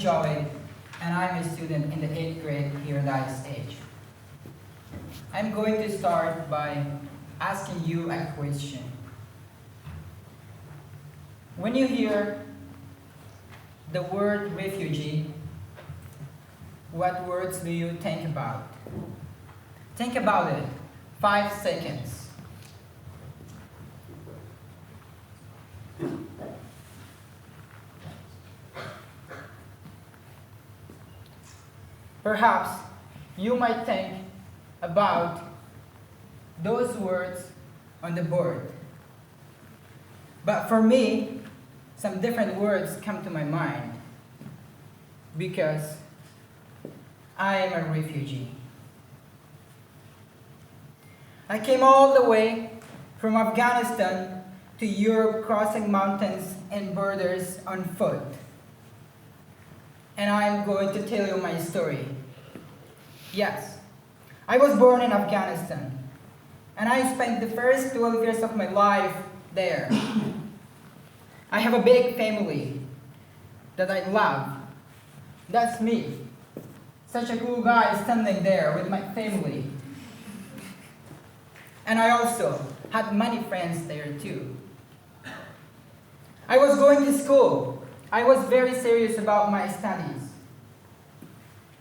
Jawid, and I'm a student in the 8th grade here at ISH. I'm going to start by asking you a question. When you hear the word refugee, what words do you think about? Think about it. 5 seconds. Perhaps you might think about those words on the board. But for me, some different words come to my mind because I am a refugee. I came all the way from Afghanistan to Europe, crossing mountains and borders on foot. And I am going to tell you my story. Yes, I was born in Afghanistan, and I spent the first 12 years of my life there. I have a big family that I love. That's me. Such a cool guy standing there with my family. And I also had many friends there too. I was going to school. I was very serious about my studies.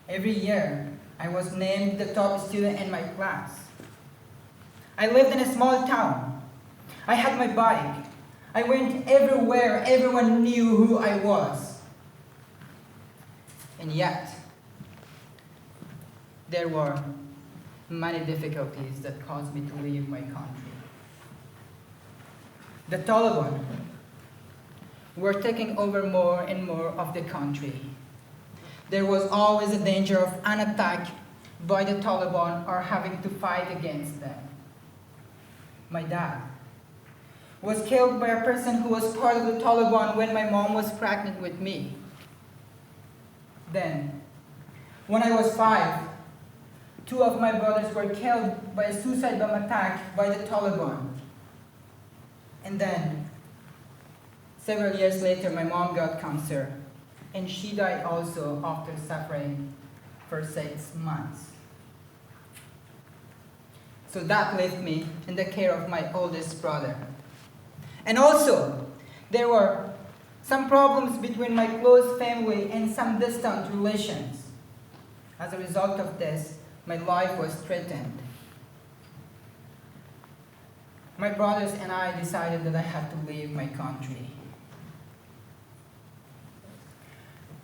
Every year, I was named the top student in my class. I lived in a small town. I had my bike. I went everywhere. Everyone knew who I was. And yet, there were many difficulties that caused me to leave my country. The Taliban were taking over more and more of the country. There was always a danger of an attack by the Taliban or having to fight against them. My dad was killed by a person who was part of the Taliban when my mom was pregnant with me. Then, when I was 5, 2 of my brothers were killed by a suicide bomb attack by the Taliban. And then, several years later, my mom got cancer, and she died also after suffering for 6 months. So that left me in the care of my oldest brother. And also, there were some problems between my close family and some distant relations. As a result of this, my life was threatened. My brothers and I decided that I had to leave my country.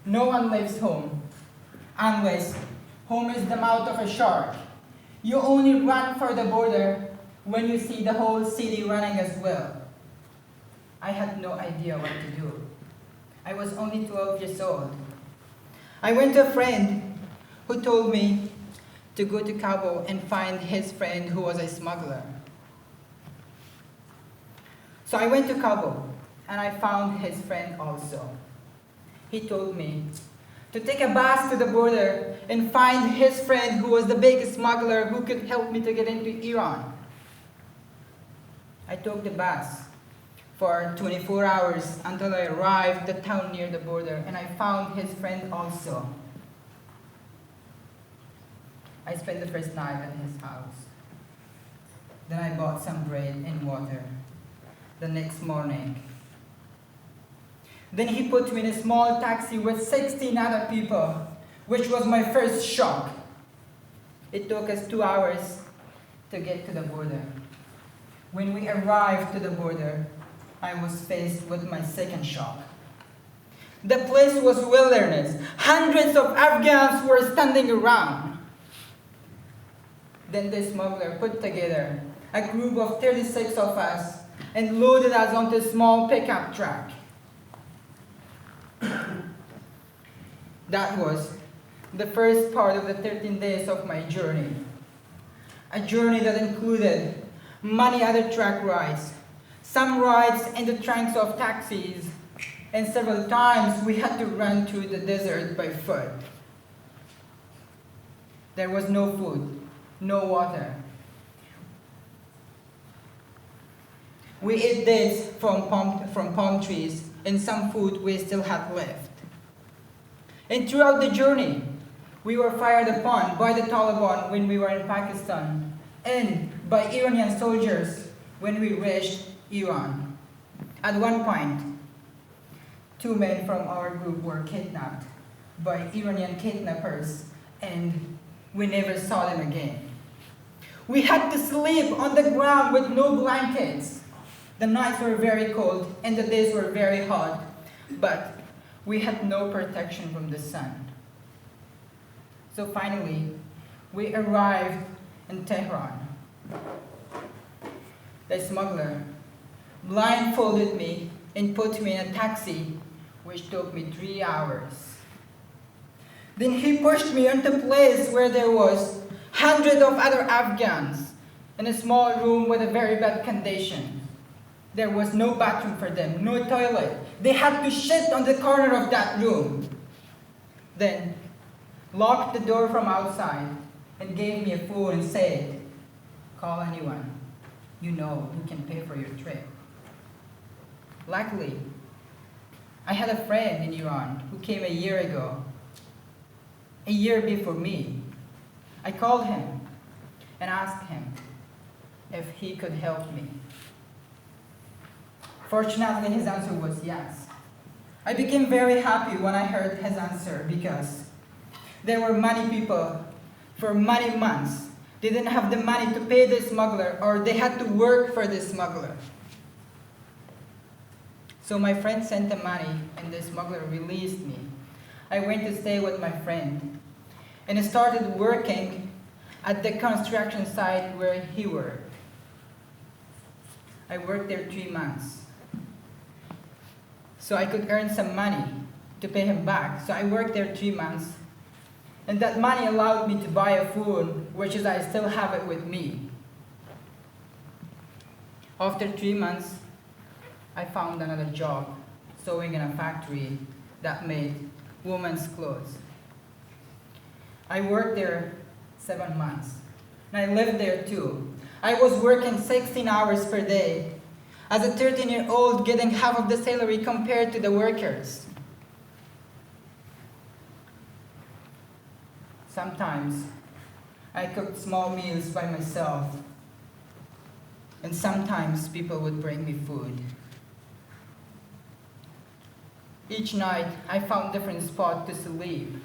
No one leaves home unless home is the mouth of a shark. You only run for the border when you see the whole city running as well. I had no idea what to do. I was only 12 years old. I went to a friend who told me to go to Kabul and find his friend who was a smuggler. So I went to Kabul and I found his friend also. He told me to take a bus to the border and find his friend who was the big smuggler who could help me to get into Iran. I took the bus for 24 hours until I arrived at the town near the border, and I found his friend also. I spent the first night at his house. Then I bought some bread and water. The next morning, then he put me in a small taxi with 16 other people, which was my first shock. It took us 2 hours to get to the border. When we arrived to the border, I was faced with my second shock. The place was wilderness. Hundreds of Afghans were standing around. Then the smuggler put together a group of 36 of us and loaded us onto a small pickup truck. That was the first part of the 13 days of my journey. A journey that included many other truck rides, some rides in the trunks of taxis, and several times we had to run through the desert by foot. There was no food, no water. We ate dates from palm trees and some food we still had left. And throughout the journey, we were fired upon by the Taliban when we were in Pakistan and by Iranian soldiers when we reached Iran. At one point, 2 men from our group were kidnapped by Iranian kidnappers and we never saw them again. We had to sleep on the ground with no blankets. The nights were very cold and the days were very hot, but we had no protection from the sun. So finally, we arrived in Tehran. The smuggler blindfolded me and put me in a taxi, which took me 3 hours. Then he pushed me into a place where there was hundreds of other Afghans in a small room with a very bad condition. There was no bathroom for them, no toilet. They had to shit on the corner of that room. Then locked the door from outside and gave me a phone and said, "Call anyone you know who can pay for your trip." Luckily, I had a friend in Iran who came a year ago, a year before me. I called him and asked him if he could help me. Fortunately, his answer was yes. I became very happy when I heard his answer because there were many people for many months. They didn't have the money to pay the smuggler or they had to work for the smuggler. So my friend sent the money and the smuggler released me. I went to stay with my friend and I started working at the construction site where he worked. I worked there 3 months so I could earn some money to pay him back. So I worked there 3 months and that money allowed me to buy a phone, which is I still have it with me. After 3 months, I found another job, sewing in a factory that made women's clothes. I worked there 7 months, and I lived there too. I was working 16 hours per day, as a 13-year-old getting half of the salary compared to the workers. Sometimes I cooked small meals by myself, and sometimes people would bring me food. Each night I found different spots to sleep.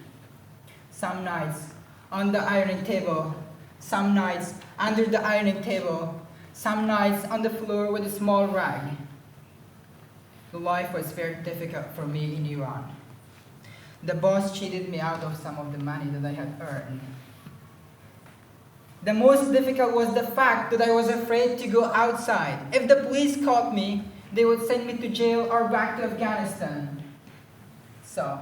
Some nights on the ironing table, some nights under the ironing table, some nights on the floor with a small rag. The life was very difficult for me in Iran. The boss cheated me out of some of the money that I had earned. The most difficult was the fact that I was afraid to go outside. If the police caught me, they would send me to jail or back to Afghanistan. So,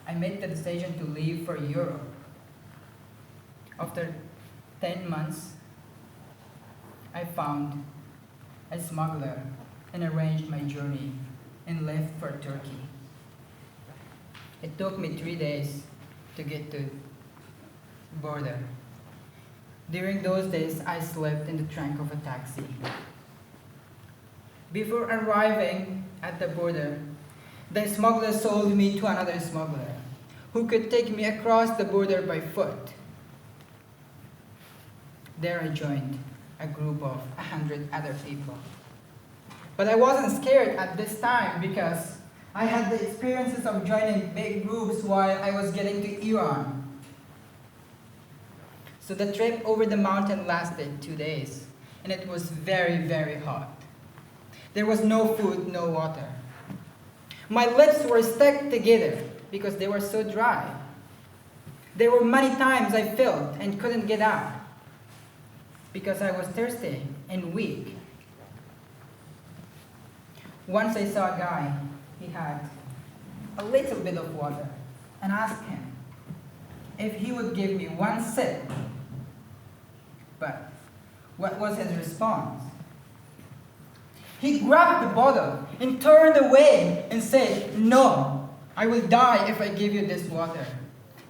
I made the decision to leave for Europe. After 10 months, I found a smuggler and arranged my journey and left for Turkey. It took me 3 days to get to the border. During those days, I slept in the trunk of a taxi. Before arriving at the border, the smuggler sold me to another smuggler who could take me across the border by foot. There I joined a group of 100 other people. But I wasn't scared at this time because I had the experiences of joining big groups while I was getting to Iran. So the trip over the mountain lasted 2 days, and it was very, very hot. There was no food, no water. My lips were stuck together because they were so dry. There were many times I failed and couldn't get out because I was thirsty and weak. Once I saw a guy, he had a little bit of water, and asked him if he would give me 1 sip. But what was his response? He grabbed the bottle and turned away and said, "No, I will die if I give you this water.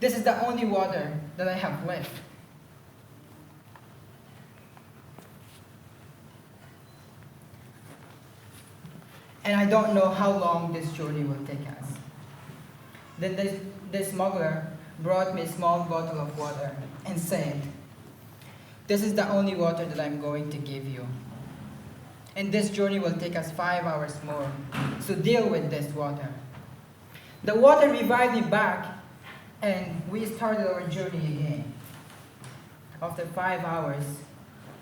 This is the only water that I have left." And I don't know how long this journey will take us. Then the smuggler brought me a small bottle of water and said, "This is the only water that I'm going to give you. And this journey will take us 5 hours more, so deal with this water." The water revived me back, and we started our journey again. After 5 hours,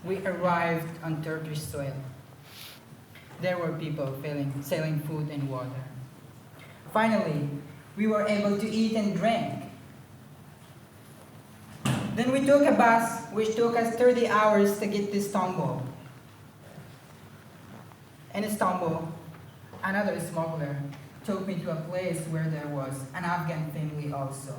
we arrived on Turkish soil. There were people selling food and water. Finally, we were able to eat and drink. Then we took a bus, which took us 30 hours to get to Istanbul. In Istanbul, another smuggler took me to a place where there was an Afghan family also.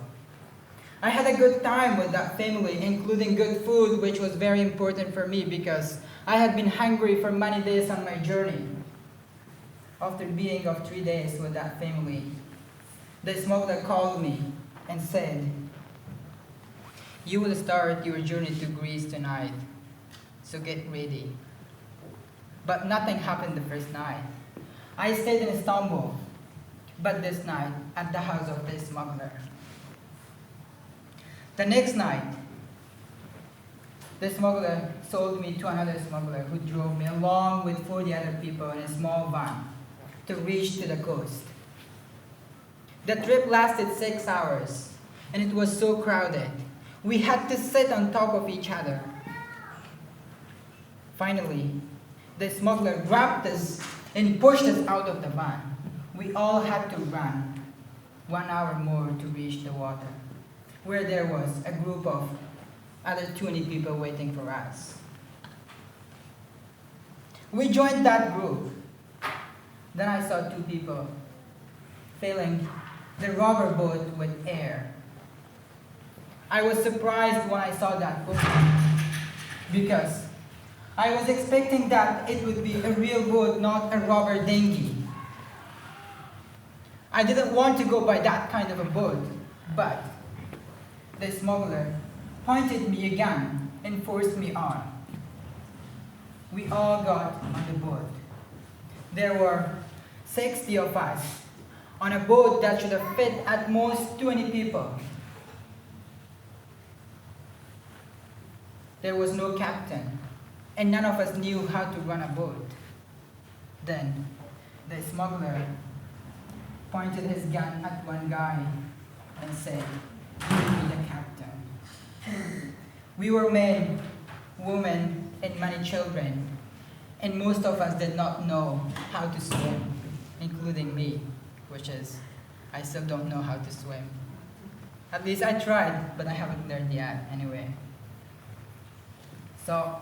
I had a good time with that family, including good food, which was very important for me because I had been hungry for many days on my journey. After being of 3 days with that family, the smuggler called me and said, "You will start your journey to Greece tonight, so get ready." But nothing happened the first night. I stayed in Istanbul, but this night at the house of the smuggler. The next night, the smuggler sold me to another smuggler who drove me along with 40 other people in a small van to reach to the coast. The trip lasted 6 hours, and it was so crowded. We had to sit on top of each other. Finally, the smuggler grabbed us and pushed us out of the van. We all had to run 1 hour more to reach the water, where there was a group of other 20 people waiting for us. We joined that group. Then I saw 2 people filling the rubber boat with air. I was surprised when I saw that boat because I was expecting that it would be a real boat, not a rubber dinghy. I didn't want to go by that kind of a boat, but the smuggler pointed me a gun and forced me on. We all got on the boat. There were 60 of us on a boat that should have fit at most 20 people. There was no captain, and none of us knew how to run a boat. Then the smuggler pointed his gun at one guy and said, "Give me the captain." We were men, women, and many children, and most of us did not know how to swim, including me, which is, I still don't know how to swim. At least I tried, but I haven't learned yet anyway. So,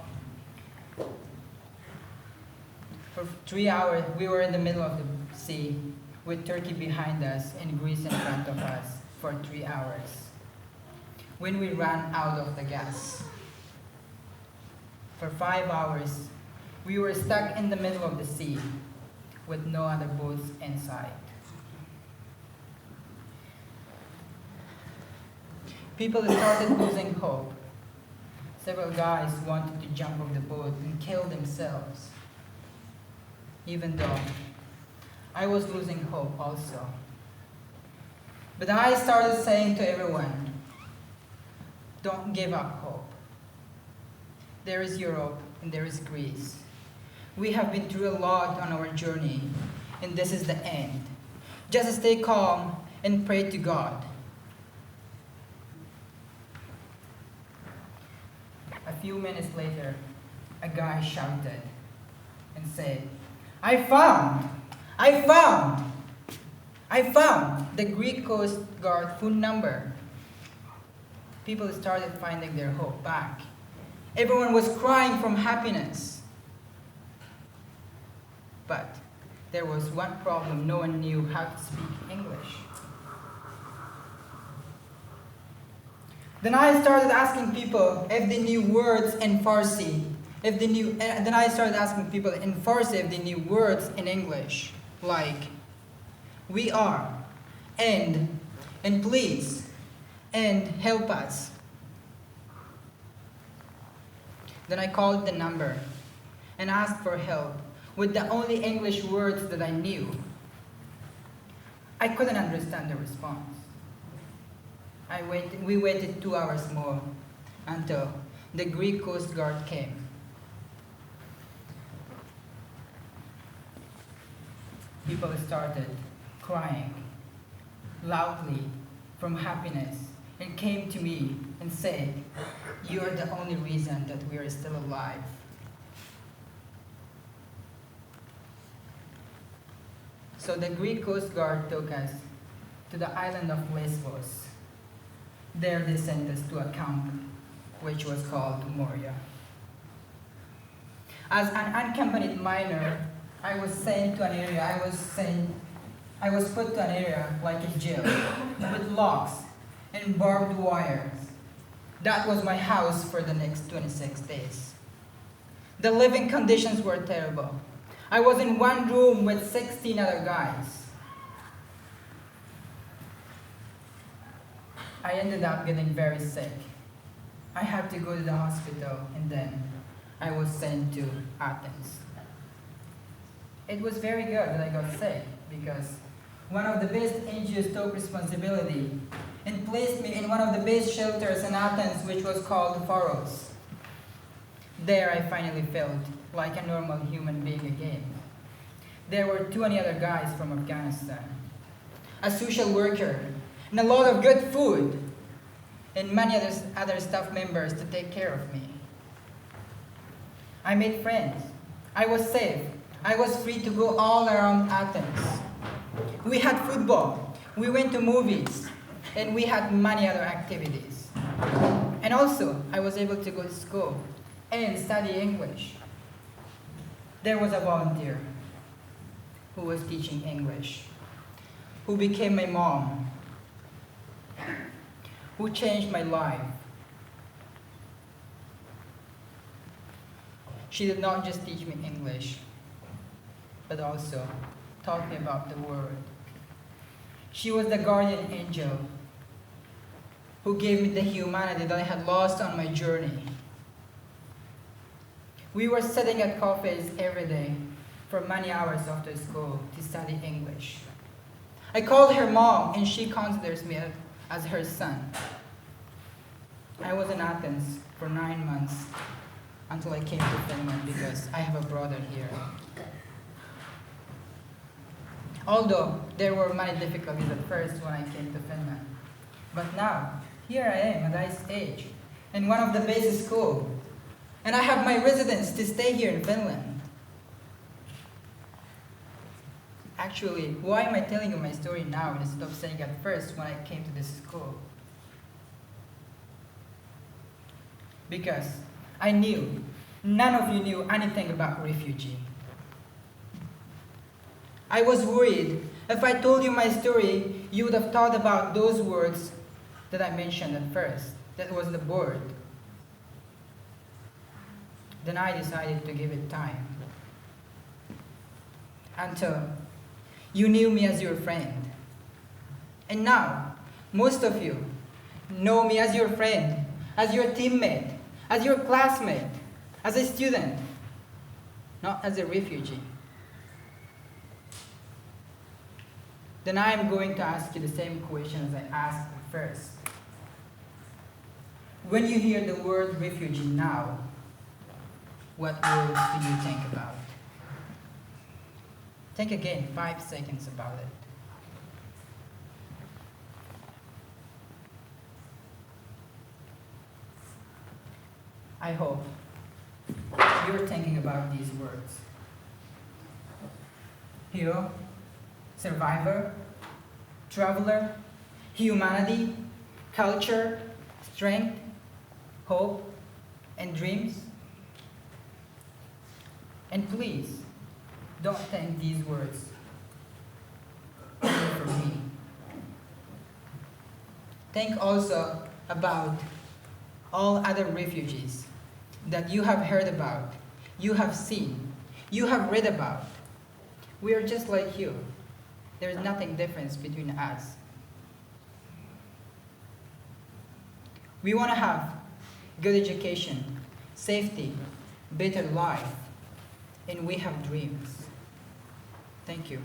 for 3 hours, we were in the middle of the sea with Turkey behind us and Greece in front of us for 3 hours. When we ran out of the gas, for 5 hours, we were stuck in the middle of the sea with no other boats in sight. People started losing hope. Several guys wanted to jump off the boat and kill themselves, even though I was losing hope also. But I started saying to everyone, don't give up hope. There is Europe and there is Greece. We have been through a lot on our journey, and this is the end. Just stay calm and pray to God. A few minutes later, a guy shouted and said, I found the Greek Coast Guard phone number. People started finding their hope back. Everyone was crying from happiness. But there was one problem: no one knew how to speak English. Then I started asking people if they knew words in Farsi. Then I started asking people in Farsi if they knew words in English, like "we are," and "please," and "help us." Then I called the number and asked for help with the only English words that I knew. I couldn't understand the response. We waited 2 hours more until the Greek Coast Guard came. People started crying loudly from happiness and came to me and said, "You are the only reason that we are still alive." So the Greek Coast Guard took us to the island of Lesbos. There they sent us to a camp which was called Moria. As an unaccompanied minor, I was sent to an area, I was put to an area like a jail with locks and barbed wires. That was my house for the next 26 days. The living conditions were terrible. I was in one room with 16 other guys. I ended up getting very sick. I had to go to the hospital and then I was sent to Athens. It was very good that I got sick because one of the best NGOs took responsibility and placed me in one of the best shelters in Athens, which was called Pharos. There I finally felt like a normal human being again. There were 20 other guys from Afghanistan, a social worker, and a lot of good food, and many other staff members to take care of me. I made friends. I was safe. I was free to go all around Athens. We had football, we went to movies, and we had many other activities. And also, I was able to go to school and study English. There was a volunteer who was teaching English, who became my mom, who changed my life. She did not just teach me English, but also taught me about the word. She was the guardian angel who gave me the humanity that I had lost on my journey. We were sitting at cafes every day for many hours after school to study English. I called her mom and she considers me as her son. I was in Athens for 9 months until I came to Finland because I have a brother here. Although there were many difficulties at first when I came to Finland. But now, here I am at this age, in one of the basic schools. And I have my residence to stay here in Finland. Actually, why am I telling you my story now instead of saying at first when I came to this school? Because I knew, none of you knew anything about refugee. I was worried if I told you my story, you would have thought about those words that I mentioned at first. That was the board. Then I decided to give it time. Until you knew me as your friend. And now, most of you know me as your friend, as your teammate, as your classmate, as a student, not as a refugee. Then I am going to ask you the same question as I asked first. When you hear the word refugee now, what words do you think about? Think again, 5 seconds about it. I hope you're thinking about these words. Hero, survivor, traveler, humanity, culture, strength, hope, and dreams. And please, don't think these words only for me. Think also about all other refugees that you have heard about, you have seen, you have read about. We are just like you. There is nothing different between us. We want to have good education, safety, better life, and we have dreams. Thank you.